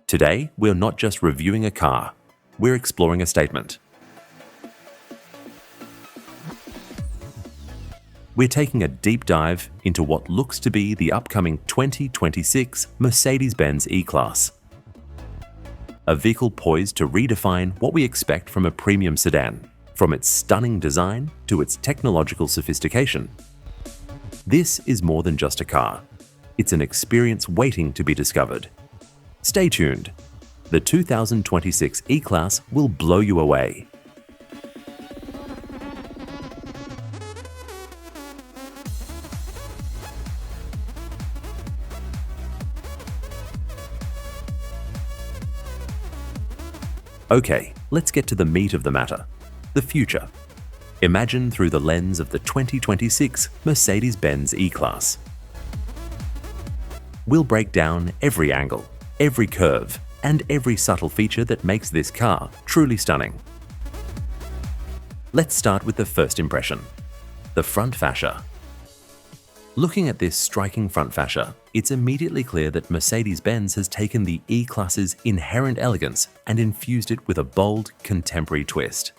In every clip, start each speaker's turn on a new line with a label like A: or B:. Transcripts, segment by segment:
A: Today, we're not just reviewing a car, we're exploring a statement. We're taking a deep dive into what looks to be the upcoming 2026 Mercedes-Benz E-Class. A vehicle poised to redefine what we expect from a premium sedan, from its stunning design to its technological sophistication. This is more than just a car. It's an experience waiting to be discovered. Stay tuned. The 2026 E-Class will blow you away. Okay, let's get to the meat of the matter, the future. Imagine through the lens of the 2026 Mercedes-Benz E-Class. We'll break down every angle, every curve, and every subtle feature that makes this car truly stunning. Let's start with the first impression, the front fascia. Looking at this striking front fascia, it's immediately clear that Mercedes-Benz has taken the E-Class's inherent elegance and infused it with a bold, contemporary twist.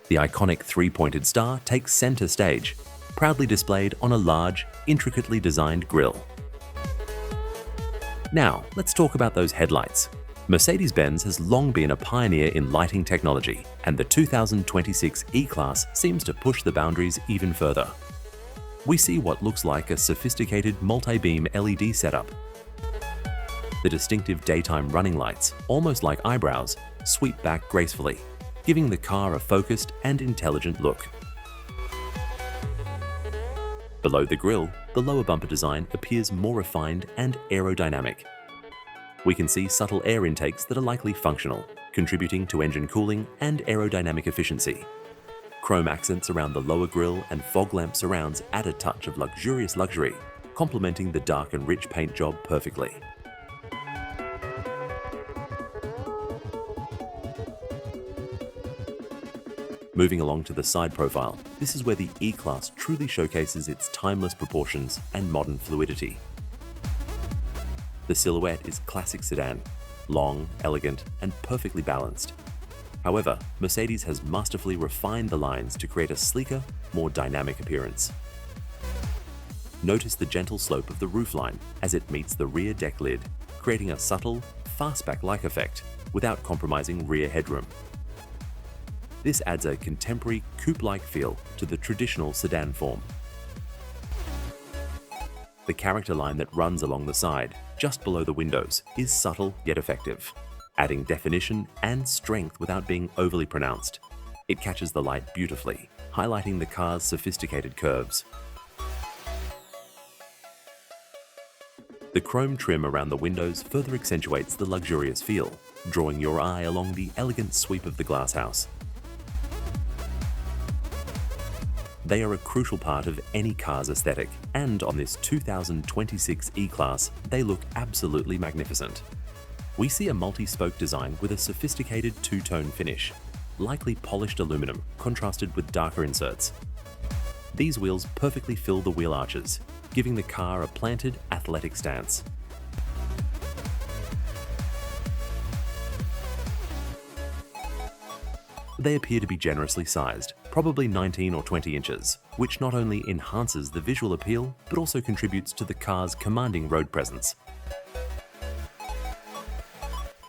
A: The iconic three-pointed star takes center stage, proudly displayed on a large, intricately designed grille. Now, let's talk about those headlights. Mercedes-Benz has long been a pioneer in lighting technology, and the 2026 E-Class seems to push the boundaries even further. We see what looks like a sophisticated multi-beam LED setup. The distinctive daytime running lights, almost like eyebrows, sweep back gracefully, giving the car a focused and intelligent look. Below the grille, the lower bumper design appears more refined and aerodynamic. We can see subtle air intakes that are likely functional, contributing to engine cooling and aerodynamic efficiency. Chrome accents around the lower grille and fog lamp surrounds add a touch of luxurious luxury, complementing the dark and rich paint job perfectly. Moving along to the side profile, this is where the E-Class truly showcases its timeless proportions and modern fluidity. The silhouette is classic sedan, long, elegant, and perfectly balanced. However, Mercedes has masterfully refined the lines to create a sleeker, more dynamic appearance. Notice the gentle slope of the roofline as it meets the rear deck lid, creating a subtle, fastback-like effect without compromising rear headroom. This adds a contemporary coupe-like feel to the traditional sedan form. The character line that runs along the side, just below the windows, is subtle yet effective, adding definition and strength without being overly pronounced. It catches the light beautifully, highlighting the car's sophisticated curves. The chrome trim around the windows further accentuates the luxurious feel, drawing your eye along the elegant sweep of the glasshouse. They are a crucial part of any car's aesthetic, and on this 2026 E-Class, they look absolutely magnificent. We see a multi-spoke design with a sophisticated two-tone finish, likely polished aluminum contrasted with darker inserts. These wheels perfectly fill the wheel arches, giving the car a planted, athletic stance. They appear to be generously sized, probably 19 or 20 inches, which not only enhances the visual appeal, but also contributes to the car's commanding road presence.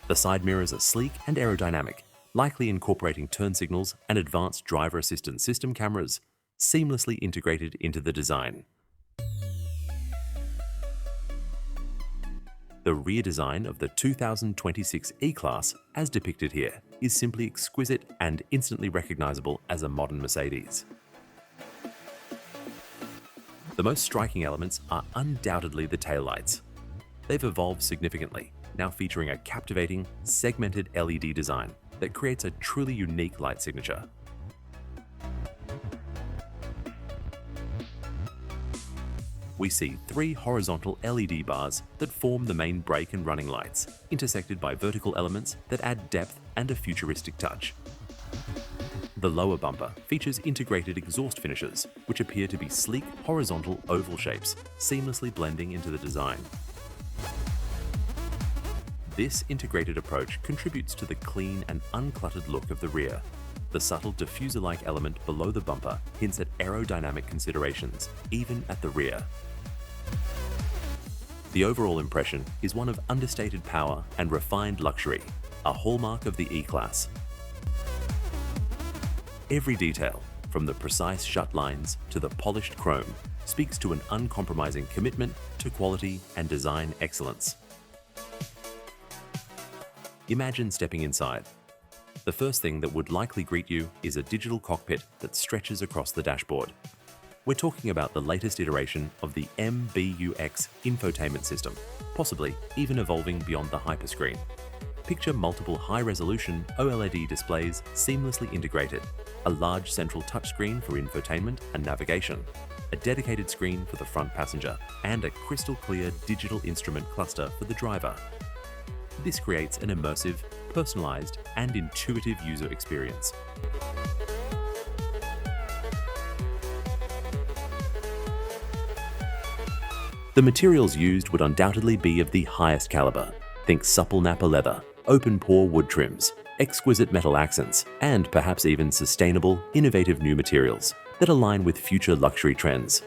A: The side mirrors are sleek and aerodynamic, likely incorporating turn signals and advanced driver assistance system cameras, seamlessly integrated into the design. The rear design of the 2026 E-Class, as depicted here, is simply exquisite and instantly recognizable as a modern Mercedes. The most striking elements are undoubtedly the taillights. They've evolved significantly, now featuring a captivating, segmented LED design that creates a truly unique light signature. We see three horizontal LED bars that form the main brake and running lights, intersected by vertical elements that add depth and a futuristic touch. The lower bumper features integrated exhaust finishes, which appear to be sleek, horizontal oval shapes, seamlessly blending into the design. This integrated approach contributes to the clean and uncluttered look of the rear. The subtle diffuser-like element below the bumper hints at aerodynamic considerations, even at the rear. The overall impression is one of understated power and refined luxury, a hallmark of the E-Class. Every detail, from the precise shut lines to the polished chrome, speaks to an uncompromising commitment to quality and design excellence. Imagine stepping inside. The first thing that would likely greet you is a digital cockpit that stretches across the dashboard. We're talking about the latest iteration of the MBUX infotainment system, possibly even evolving beyond the hyperscreen. Picture multiple high-resolution OLED displays seamlessly integrated, a large central touchscreen for infotainment and navigation, a dedicated screen for the front passenger, and a crystal-clear digital instrument cluster for the driver. This creates an immersive, personalized, and intuitive user experience. The materials used would undoubtedly be of the highest caliber. Think supple nappa leather, open-pore wood trims, exquisite metal accents, and perhaps even sustainable, innovative new materials that align with future luxury trends.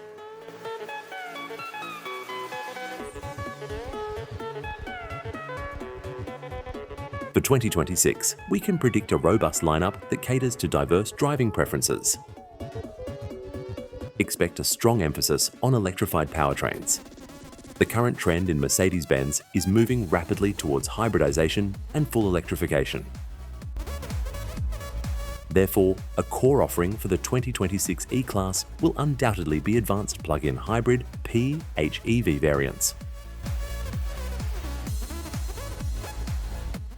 A: For 2026, we can predict a robust lineup that caters to diverse driving preferences. Expect a strong emphasis on electrified powertrains. The current trend in Mercedes-Benz is moving rapidly towards hybridization and full electrification. Therefore, a core offering for the 2026 E-Class will undoubtedly be advanced plug-in hybrid PHEV variants.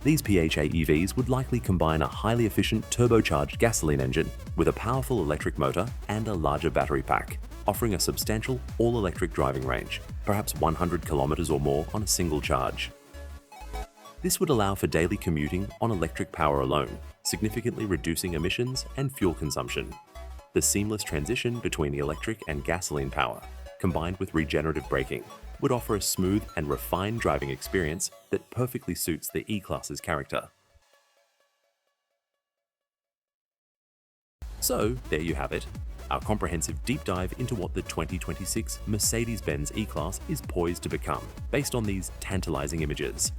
A: These PHEVs would likely combine a highly efficient turbocharged gasoline engine with a powerful electric motor and a larger battery pack, offering a substantial all-electric driving range, perhaps 100 kilometers or more on a single charge. This would allow for daily commuting on electric power alone, significantly reducing emissions and fuel consumption. The seamless transition between the electric and gasoline power, combined with regenerative braking, would offer a smooth and refined driving experience that perfectly suits the E-Class's character. So, there you have it, our comprehensive deep dive into what the 2026 Mercedes-Benz E-Class is poised to become, based on these tantalizing images.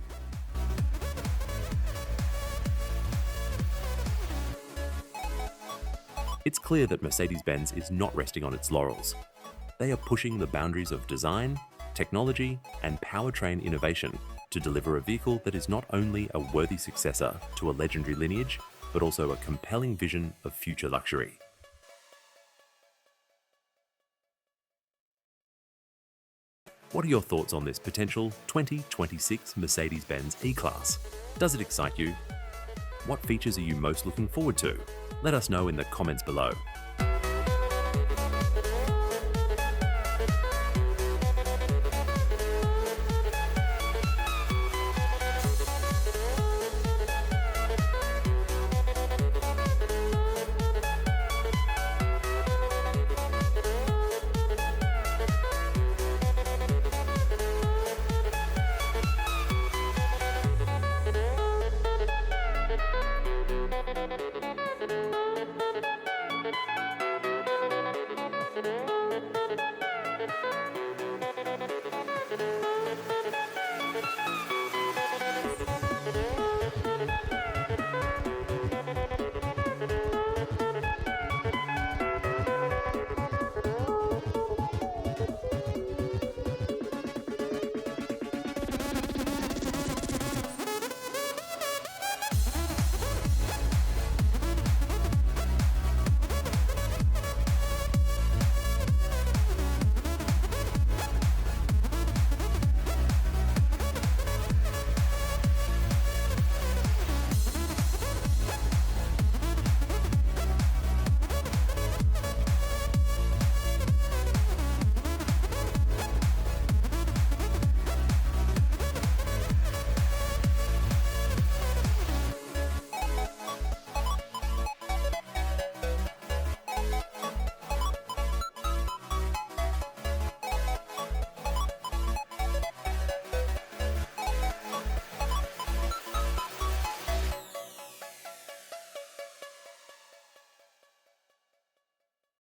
A: It's clear that Mercedes-Benz is not resting on its laurels. They are pushing the boundaries of design, technology, and powertrain innovation to deliver a vehicle that is not only a worthy successor to a legendary lineage, but also a compelling vision of future luxury. What are your thoughts on this potential 2026 Mercedes-Benz E-Class? Does it excite you? What features are you most looking forward to? Let us know in the comments below.